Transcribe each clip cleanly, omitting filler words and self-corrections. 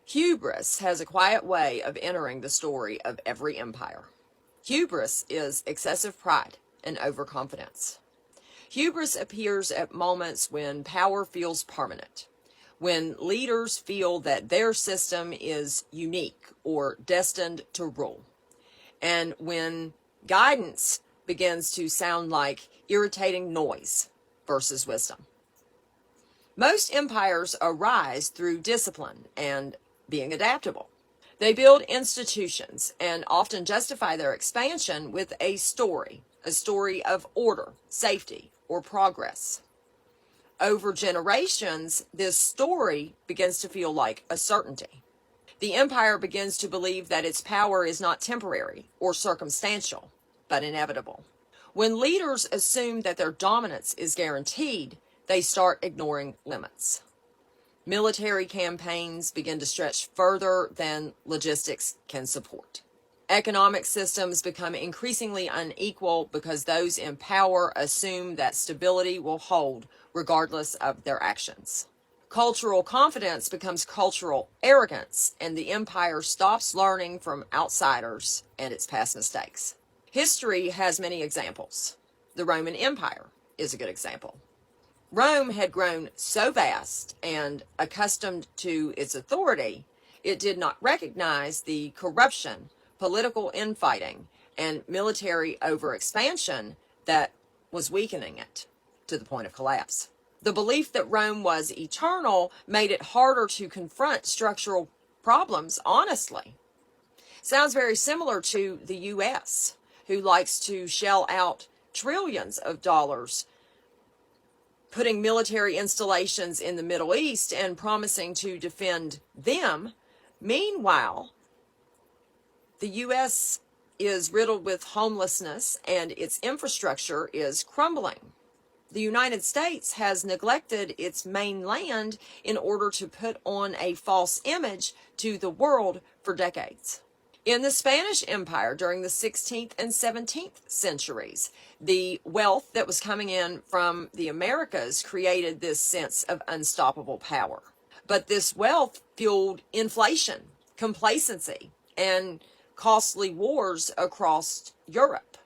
Hubris has a quiet way of entering the story of every empire. Hubris is excessive pride and overconfidence. Hubris appears at moments when power feels permanent, when leaders feel that their system is unique or destined to rule, and when guidance begins to sound like irritating noise versus wisdom. Most empires arise through discipline and being adaptable. They build institutions and often justify their expansion with a story of order, safety, or progress. Over generations, this story begins to feel like a certainty. The empire begins to believe that its power is not temporary or circumstantial, but inevitable. When leaders assume that their dominance is guaranteed, they start ignoring limits. Military campaigns begin to stretch further than logistics can support. Economic systems become increasingly unequal because those in power assume that stability will hold regardless of their actions. Cultural confidence becomes cultural arrogance, and the empire stops learning from outsiders and its past mistakes. History has many examples. The Roman Empire is a good example. Rome had grown so vast and accustomed to its authority, it did not recognize the corruption, political infighting, and military overexpansion that was weakening it to the point of collapse. The belief that Rome was eternal made it harder to confront structural problems honestly. Sounds very similar to the U.S., who likes to shell out trillions of dollars putting military installations in the Middle East and promising to defend them. Meanwhile, the U.S. is riddled with homelessness and its infrastructure is crumbling. The United States has neglected its mainland in order to put on a false image to the world for decades. In the Spanish Empire during the 16th and 17th centuries, the wealth that was coming in from the Americas created this sense of unstoppable power. But this wealth fueled inflation, complacency, and costly wars across Europe.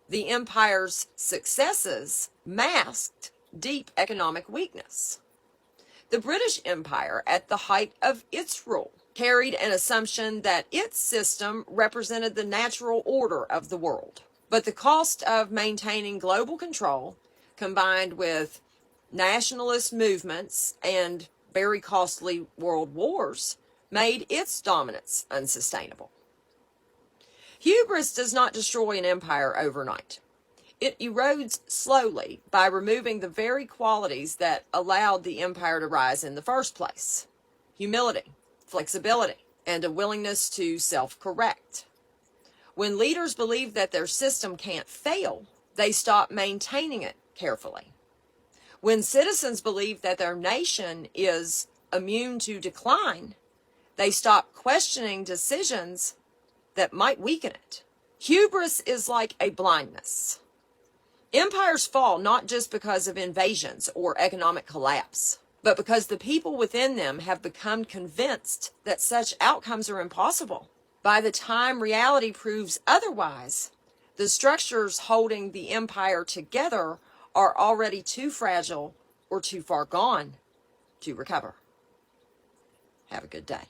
The empire's successes masked deep economic weakness. The British Empire, at the height of its rule, carried an assumption that its system represented the natural order of the world. But the cost of maintaining global control, combined with nationalist movements and very costly world wars, made its dominance unsustainable. Hubris does not destroy an empire overnight. It erodes slowly by removing the very qualities that allowed the empire to rise in the first place: humility, flexibility, and a willingness to self-correct. When leaders believe that their system can't fail, they stop maintaining it carefully. When citizens believe that their nation is immune to decline, they stop questioning decisions that might weaken it. Hubris is like a blindness. Empires fall not just because of invasions or economic collapse, but because the people within them have become convinced that such outcomes are impossible. By the time reality proves otherwise, the structures holding the empire together are already too fragile or too far gone to recover. Have a good day.